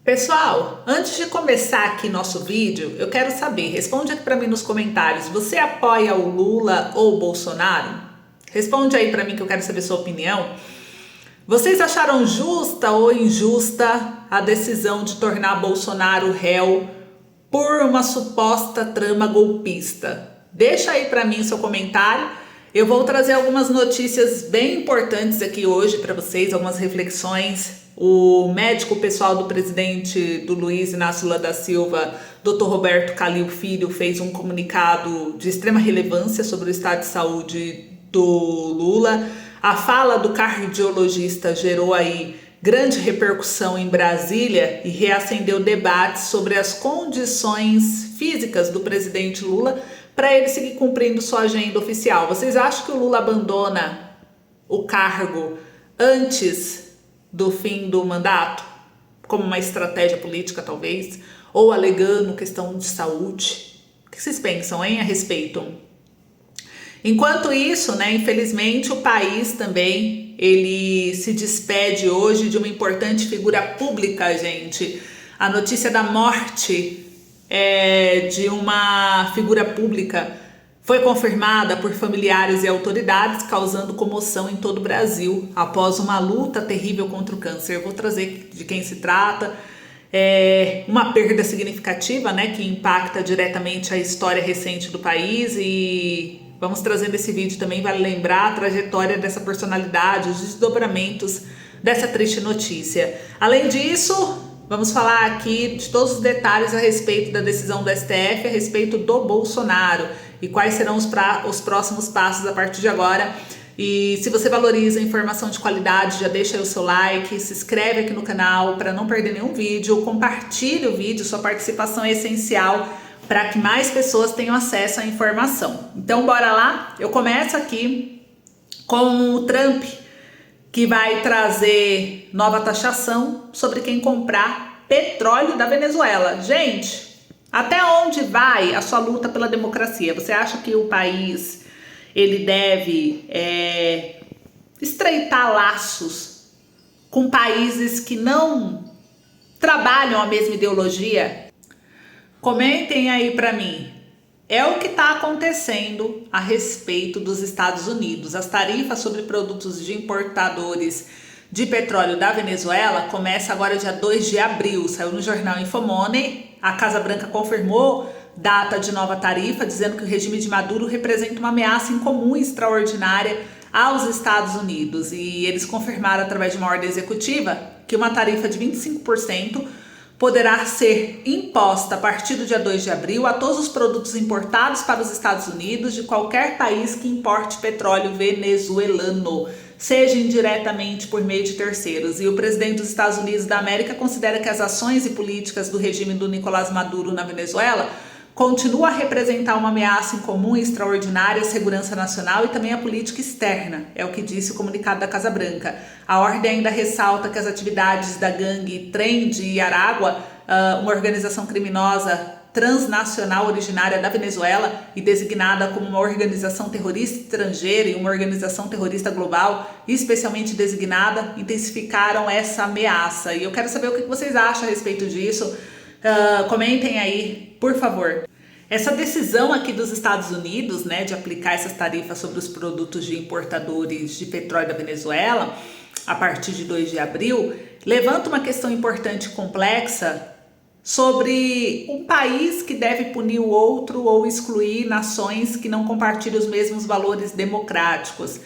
Pessoal, antes de começar aqui nosso vídeo, eu quero saber, responde aqui para mim nos comentários, você apoia o Lula ou o Bolsonaro? Responde aí para mim que eu quero saber sua opinião. Vocês acharam justa ou injusta a decisão de tornar Bolsonaro réu por uma suposta trama golpista? Deixa aí para mim seu comentário. Eu vou trazer algumas notícias bem importantes aqui hoje para vocês, algumas reflexões. O médico pessoal do presidente do Luiz Inácio Lula da Silva, Dr. Roberto Calil Filho, fez um comunicado de extrema relevância sobre o estado de saúde do Lula. A fala do cardiologista gerou aí grande repercussão em Brasília e reacendeu debates sobre as condições físicas do presidente Lula para ele seguir cumprindo sua agenda oficial. Vocês acham que o Lula abandona o cargo antes do fim do mandato, como uma estratégia política talvez, ou alegando questão de saúde? O que vocês pensam, hein, a respeito? Enquanto isso, né, infelizmente o país também, ele se despede hoje de uma importante figura pública, gente. A notícia da morte de uma figura pública foi confirmada por familiares e autoridades, causando comoção em todo o Brasil, após uma luta terrível contra o câncer. Eu vou trazer de quem se trata. Uma perda significativa, né, que impacta diretamente a história recente do país, e vamos trazer nesse vídeo também, vale lembrar a trajetória dessa personalidade, os desdobramentos dessa triste notícia. Além disso, vamos falar aqui de todos os detalhes a respeito da decisão do STF, a respeito do Bolsonaro e quais serão os próximos passos a partir de agora. E se você valoriza a informação de qualidade, já deixa aí o seu like, se inscreve aqui no canal para não perder nenhum vídeo, compartilhe o vídeo, sua participação é essencial para que mais pessoas tenham acesso à informação. Então bora lá, eu começo aqui com o Trump, que vai trazer nova taxação sobre quem comprar petróleo da Venezuela. Gente, até onde vai a sua luta pela democracia? Você acha que o país ele deve estreitar laços com países que não trabalham a mesma ideologia? Comentem aí para mim. É o que está acontecendo a respeito dos Estados Unidos. As tarifas sobre produtos de importadores de petróleo da Venezuela começam agora dia 2 de abril. Saiu no jornal Infomoney. A Casa Branca confirmou data de nova tarifa, dizendo que o regime de Maduro representa uma ameaça incomum e extraordinária aos Estados Unidos. E eles confirmaram através de uma ordem executiva que uma tarifa de 25% poderá ser imposta a partir do dia 2 de abril a todos os produtos importados para os Estados Unidos de qualquer país que importe petróleo venezuelano, seja indiretamente por meio de terceiros. E o presidente dos Estados Unidos da América considera que as ações e políticas do regime do Nicolás Maduro na Venezuela continua a representar uma ameaça incomum e extraordinária à segurança nacional e também à política externa, é o que disse o comunicado da Casa Branca. A ordem ainda ressalta que as atividades da gangue Tren de Aragua, uma organização criminosa transnacional originária da Venezuela e designada como uma organização terrorista estrangeira e uma organização terrorista global, especialmente designada, intensificaram essa ameaça. E eu quero saber o que vocês acham a respeito disso. Comentem aí, por favor. Essa decisão aqui dos Estados Unidos, né, de aplicar essas tarifas sobre os produtos de importadores de petróleo da Venezuela a partir de 2 de abril, levanta uma questão importante e complexa sobre um país que deve punir o outro ou excluir nações que não compartilham os mesmos valores democráticos.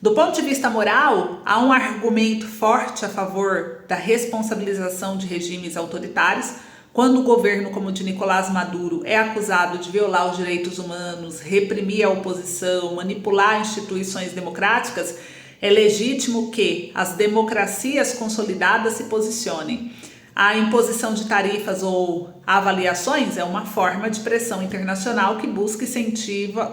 Do ponto de vista moral, há um argumento forte a favor da responsabilização de regimes autoritários, quando o governo como o de Nicolás Maduro é acusado de violar os direitos humanos, reprimir a oposição, manipular instituições democráticas, é legítimo que as democracias consolidadas se posicionem. A imposição de tarifas ou avaliações é uma forma de pressão internacional que busca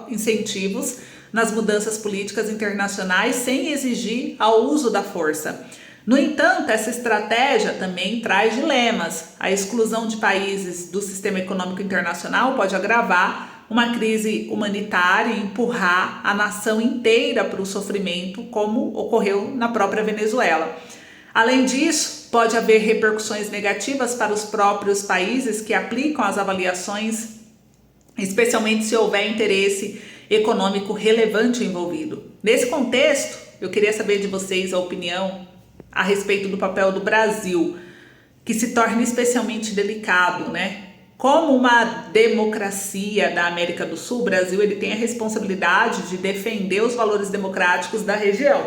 incentivos nas mudanças políticas internacionais sem exigir ao uso da força. No entanto, essa estratégia também traz dilemas. A exclusão de países do sistema econômico internacional pode agravar uma crise humanitária e empurrar a nação inteira para o sofrimento, como ocorreu na própria Venezuela. Além disso, pode haver repercussões negativas para os próprios países que aplicam as avaliações, especialmente se houver interesse econômico relevante envolvido. Nesse contexto, eu queria saber de vocês a opinião a respeito do papel do Brasil, que se torna especialmente delicado, né? Como uma democracia da América do Sul, o Brasil ele tem a responsabilidade de defender os valores democráticos da região.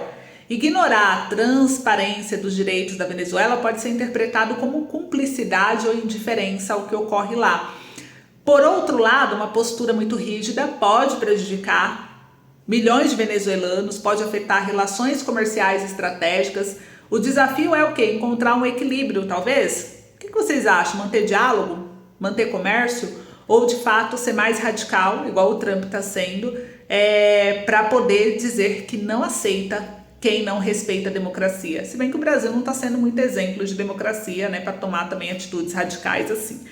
Ignorar a transparência dos direitos da Venezuela pode ser interpretado como cumplicidade ou indiferença ao que ocorre lá. Por outro lado, uma postura muito rígida pode prejudicar milhões de venezuelanos, pode afetar relações comerciais estratégicas. O desafio é o quê? Encontrar um equilíbrio, talvez? O que vocês acham? Manter diálogo? Manter comércio? Ou de fato ser mais radical, igual o Trump está sendo, para poder dizer que não aceita quem não respeita a democracia? Se bem que o Brasil não está sendo muito exemplo de democracia, né, para tomar também atitudes radicais assim.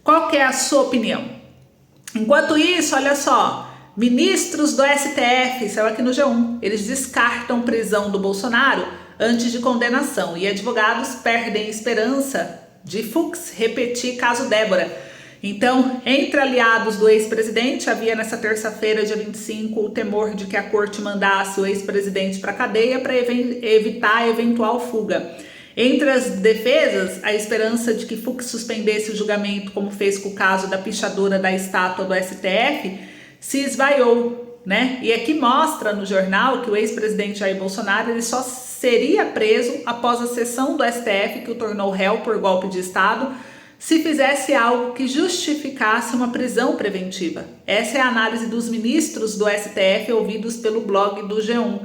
Qual que é a sua opinião? Enquanto isso, olha só, ministros do STF, saiu aqui no G1, eles descartam prisão do Bolsonaro antes de condenação e advogados perdem esperança de Fux repetir caso Débora. Então, entre aliados do ex-presidente, havia nessa terça-feira, dia 25, o temor de que a corte mandasse o ex-presidente para a cadeia para evitar a eventual fuga. Entre as defesas, a esperança de que Fux suspendesse o julgamento, como fez com o caso da pichadora da estátua do STF, se esvaiou, né? E aqui mostra no jornal que o ex-presidente Jair Bolsonaro ele só seria preso após a sessão do STF que o tornou réu por golpe de Estado, se fizesse algo que justificasse uma prisão preventiva. Essa é a análise dos ministros do STF ouvidos pelo blog do G1.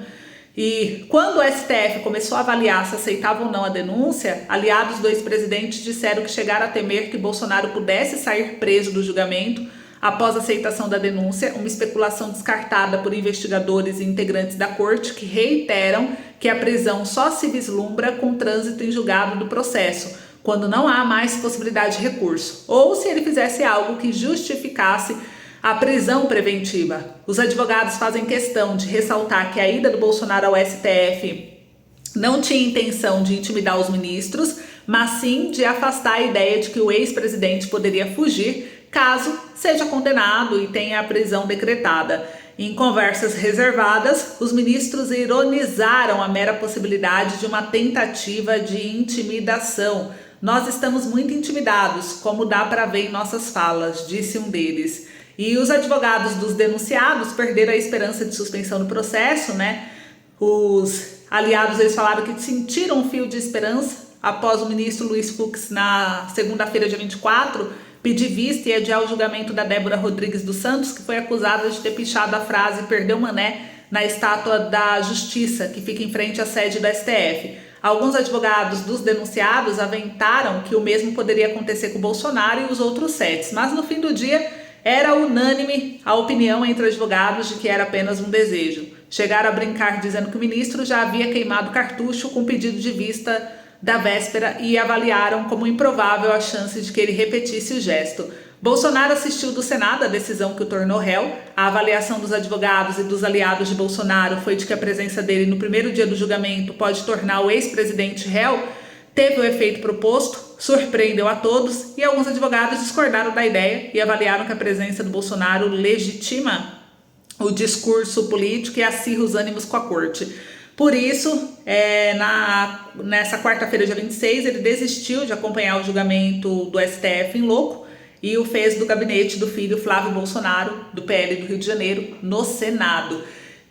E quando o STF começou a avaliar se aceitava ou não a denúncia, aliados do ex-presidente disseram que chegaram a temer que Bolsonaro pudesse sair preso do julgamento após a aceitação da denúncia, uma especulação descartada por investigadores e integrantes da corte que reiteram que a prisão só se vislumbra com trânsito em julgado do processo, quando não há mais possibilidade de recurso, ou se ele fizesse algo que justificasse a prisão preventiva. Os advogados fazem questão de ressaltar que a ida do Bolsonaro ao STF não tinha intenção de intimidar os ministros, mas sim de afastar a ideia de que o ex-presidente poderia fugir caso seja condenado e tenha a prisão decretada. Em conversas reservadas, os ministros ironizaram a mera possibilidade de uma tentativa de intimidação. Nós estamos muito intimidados, como dá para ver em nossas falas, disse um deles. E os advogados dos denunciados perderam a esperança de suspensão do processo, né? Os aliados eles falaram que sentiram um fio de esperança após o ministro Luiz Fux, na segunda-feira, dia 24, pedir vista e adiar o julgamento da Débora Rodrigues dos Santos, que foi acusada de ter pichado a frase "perdeu mané" na estátua da Justiça, que fica em frente à sede do STF. Alguns advogados dos denunciados aventaram que o mesmo poderia acontecer com Bolsonaro e os outros 7, mas no fim do dia era unânime a opinião entre advogados de que era apenas um desejo. Chegaram a brincar dizendo que o ministro já havia queimado cartucho com pedido de vista da véspera e avaliaram como improvável a chance de que ele repetisse o gesto. Bolsonaro assistiu do Senado a decisão que o tornou réu. A avaliação dos advogados e dos aliados de Bolsonaro foi de que a presença dele no primeiro dia do julgamento pode tornar o ex-presidente réu. Teve o efeito proposto, surpreendeu a todos e alguns advogados discordaram da ideia e avaliaram que a presença do Bolsonaro legitima o discurso político e acirra os ânimos com a corte. Por isso, nessa quarta-feira, dia 26, ele desistiu de acompanhar o julgamento do STF em loco e o fez do gabinete do filho Flávio Bolsonaro, do PL do Rio de Janeiro, no Senado.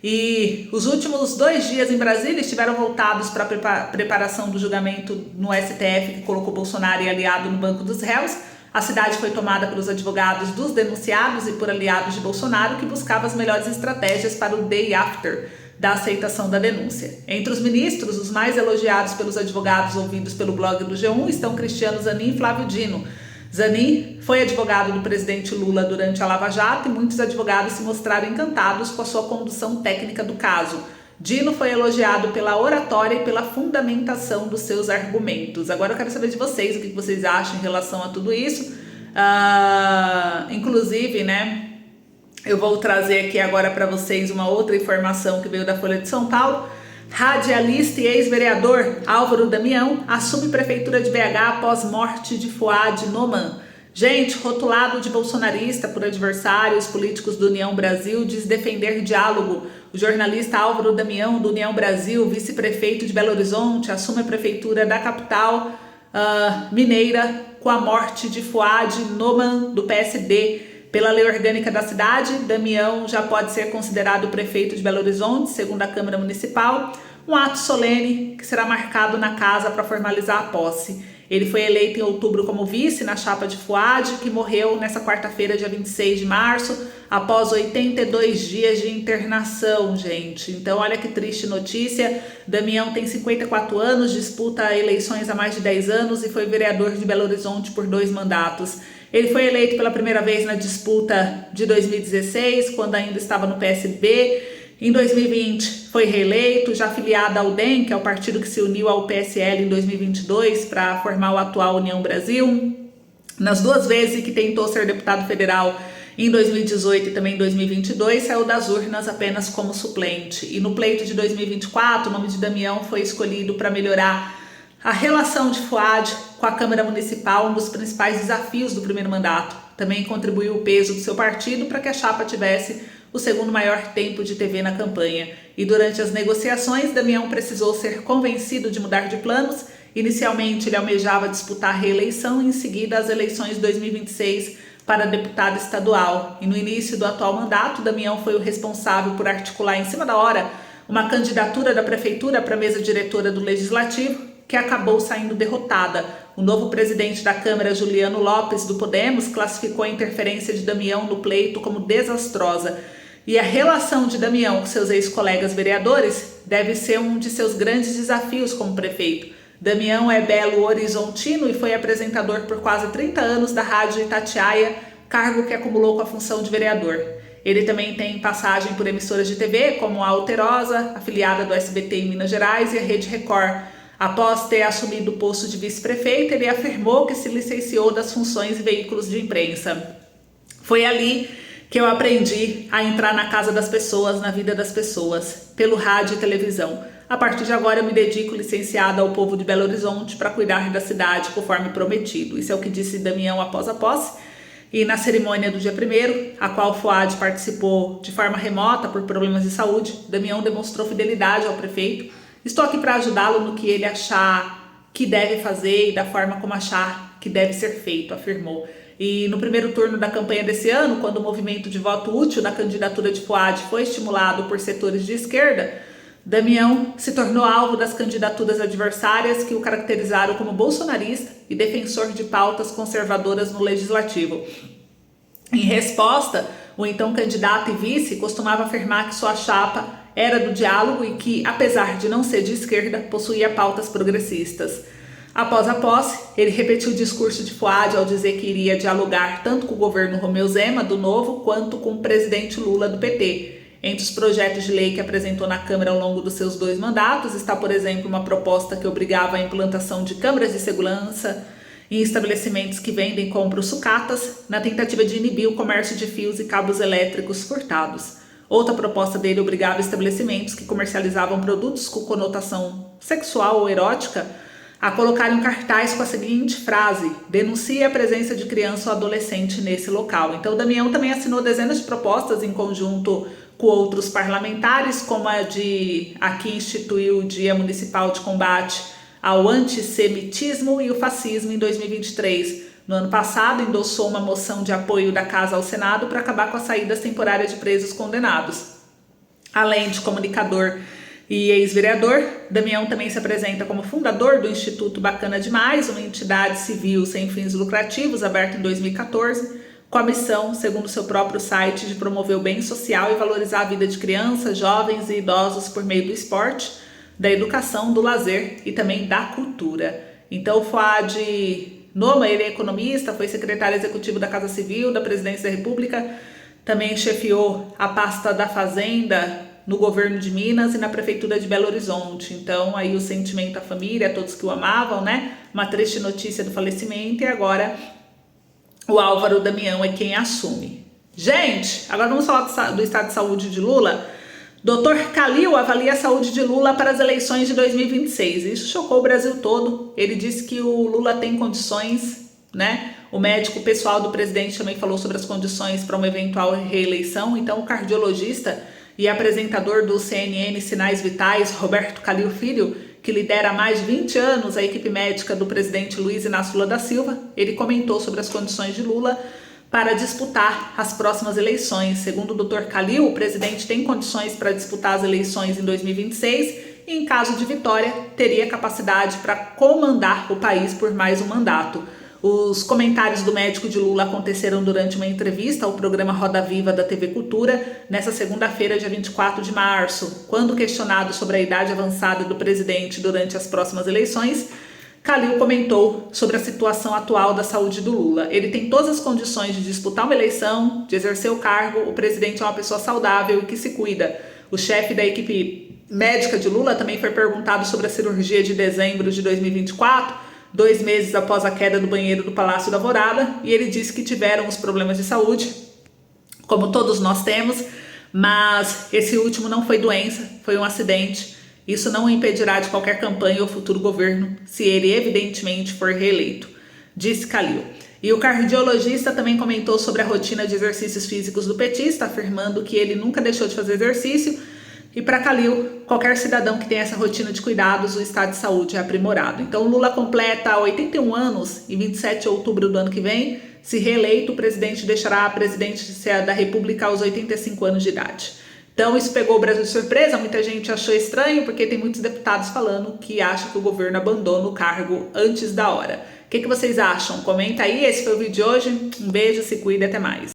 E os últimos 2 dias em Brasília estiveram voltados para a preparação do julgamento no STF, que colocou Bolsonaro e aliado no banco dos réus. A cidade foi tomada pelos advogados dos denunciados e por aliados de Bolsonaro, que buscavam as melhores estratégias para o day after da aceitação da denúncia. Entre os ministros, os mais elogiados pelos advogados ouvidos pelo blog do G1 estão Cristiano Zanin e Flávio Dino. Zanin foi advogado do presidente Lula durante a Lava Jato e muitos advogados se mostraram encantados com a sua condução técnica do caso. Dino foi elogiado pela oratória e pela fundamentação dos seus argumentos. Agora eu quero saber de vocês, o que vocês acham em relação a tudo isso. Inclusive, né, eu vou trazer aqui agora para vocês uma outra informação que veio da Folha de São Paulo. Radialista e ex-vereador Álvaro Damião assume prefeitura de BH após morte de Fouad Noman. Gente, rotulado de bolsonarista por adversários políticos do União Brasil, diz defender diálogo. O jornalista Álvaro Damião, do União Brasil, vice-prefeito de Belo Horizonte, assume a prefeitura da capital mineira com a morte de Fouad Noman, do PSD. Pela lei orgânica da cidade, Damião já pode ser considerado prefeito de Belo Horizonte, segundo a Câmara Municipal, um ato solene que será marcado na casa para formalizar a posse. Ele foi eleito em outubro como vice na chapa de Fouad, que morreu nessa quarta-feira, dia 26 de março, após 82 dias de internação, gente. Então, olha que triste notícia. Damião tem 54 anos, disputa eleições há mais de 10 anos e foi vereador de Belo Horizonte por 2 mandatos. Ele foi eleito pela primeira vez na disputa de 2016, quando ainda estava no PSB. Em 2020 foi reeleito, já afiliado ao DEM, que é o partido que se uniu ao PSL em 2022 para formar o atual União Brasil. Nas 2 vezes que tentou ser deputado federal, em 2018 e também em 2022, saiu das urnas apenas como suplente. E no pleito de 2024, o nome de Damião foi escolhido para melhorar a relação de Fouad com a Câmara Municipal, um dos principais desafios do primeiro mandato. Também contribuiu o peso do seu partido para que a chapa tivesse o segundo maior tempo de TV na campanha. E durante as negociações, Damião precisou ser convencido de mudar de planos. Inicialmente, ele almejava disputar a reeleição e em seguida as eleições de 2026 para deputado estadual. E no início do atual mandato, Damião foi o responsável por articular em cima da hora uma candidatura da prefeitura para a mesa diretora do Legislativo, que acabou saindo derrotada. O novo presidente da Câmara, Juliano Lopes, do Podemos, classificou a interferência de Damião no pleito como desastrosa. E a relação de Damião com seus ex-colegas vereadores deve ser um de seus grandes desafios como prefeito. Damião é belo horizontino e foi apresentador por quase 30 anos da Rádio Itatiaia, cargo que acumulou com a função de vereador. Ele também tem passagem por emissoras de TV, como a Alterosa, afiliada do SBT em Minas Gerais, e a Rede Record. Após ter assumido o posto de vice-prefeito, ele afirmou que se licenciou das funções e veículos de imprensa. Foi ali que eu aprendi a entrar na casa das pessoas, na vida das pessoas, pelo rádio e televisão. A partir de agora eu me dedico licenciada ao povo de Belo Horizonte para cuidar da cidade conforme prometido. Isso é o que disse Damião após a posse. E na cerimônia do dia 1º, a qual Fouad participou de forma remota por problemas de saúde, Damião demonstrou fidelidade ao prefeito. Estou aqui para ajudá-lo no que ele achar que deve fazer e da forma como achar que deve ser feito, afirmou. E no primeiro turno da campanha desse ano, quando o movimento de voto útil na candidatura de Fouad foi estimulado por setores de esquerda, Damião se tornou alvo das candidaturas adversárias que o caracterizaram como bolsonarista e defensor de pautas conservadoras no legislativo. Em resposta, o então candidato e vice costumava afirmar que sua chapa era do diálogo e que, apesar de não ser de esquerda, possuía pautas progressistas. Após a posse, ele repetiu o discurso de Fouad ao dizer que iria dialogar tanto com o governo Romeu Zema, do Novo, quanto com o presidente Lula, do PT. Entre os projetos de lei que apresentou na Câmara ao longo dos seus 2 mandatos está, por exemplo, uma proposta que obrigava a implantação de câmeras de segurança em estabelecimentos que vendem e compram sucatas, na tentativa de inibir o comércio de fios e cabos elétricos furtados. Outra proposta dele obrigava estabelecimentos que comercializavam produtos com conotação sexual ou erótica a colocarem um cartaz com a seguinte frase: denuncie a presença de criança ou adolescente nesse local. Então, o Damião também assinou dezenas de propostas em conjunto com outros parlamentares, como a de aqui instituiu o Dia Municipal de Combate ao Antissemitismo e o Fascismo em 2023. No ano passado, endossou uma moção de apoio da Casa ao Senado para acabar com a saída temporária de presos condenados. Além de comunicador e ex-vereador, Damião também se apresenta como fundador do Instituto Bacana Demais, uma entidade civil sem fins lucrativos aberta em 2014, com a missão, segundo seu próprio site, de promover o bem social e valorizar a vida de crianças, jovens e idosos por meio do esporte, da educação, do lazer e também da cultura. Então, o Fouad Noman, ele é economista, foi secretário executivo da Casa Civil, da Presidência da República, também chefiou a pasta da Fazenda no governo de Minas e na prefeitura de Belo Horizonte. Então, aí o sentimento à família, a todos que o amavam, né? Uma triste notícia do falecimento e agora o Álvaro Damião é quem assume. Gente, agora vamos falar do estado de saúde de Lula. Dr. Calil avalia a saúde de Lula para as eleições de 2026. Isso chocou o Brasil todo. Ele disse que o Lula tem condições, né? O médico pessoal do presidente também falou sobre as condições para uma eventual reeleição. Então, o cardiologista e apresentador do CNN Sinais Vitais, Roberto Calil Filho, que lidera há mais de 20 anos a equipe médica do presidente Luiz Inácio Lula da Silva, ele comentou sobre as condições de Lula para disputar as próximas eleições. Segundo o Dr. Calil, o presidente tem condições para disputar as eleições em 2026 e, em caso de vitória, teria capacidade para comandar o país por mais um mandato. Os comentários do médico de Lula aconteceram durante uma entrevista ao programa Roda Viva da TV Cultura, nessa segunda-feira, dia 24 de março. Quando questionado sobre a idade avançada do presidente durante as próximas eleições, Calil comentou sobre a situação atual da saúde do Lula. Ele tem todas as condições de disputar uma eleição, de exercer o cargo. O presidente é uma pessoa saudável e que se cuida. O chefe da equipe médica de Lula também foi perguntado sobre a cirurgia de dezembro de 2024, 2 meses após a queda do banheiro do Palácio da Alvorada, e ele disse que tiveram os problemas de saúde, como todos nós temos, mas esse último não foi doença, foi um acidente. Isso não o impedirá de qualquer campanha ou futuro governo, se ele evidentemente for reeleito, disse Calil. E o cardiologista também comentou sobre a rotina de exercícios físicos do petista, afirmando que ele nunca deixou de fazer exercício. E para Calil, qualquer cidadão que tenha essa rotina de cuidados, o estado de saúde é aprimorado. Então Lula completa 81 anos e 27 de outubro do ano que vem. Se reeleito, o presidente deixará a presidência da República aos 85 anos de idade. Então isso pegou o Brasil de surpresa, muita gente achou estranho, porque tem muitos deputados falando que acham que o governo abandona o cargo antes da hora. O que vocês acham? Comenta aí, esse foi o vídeo de hoje. Um beijo, se cuida e até mais.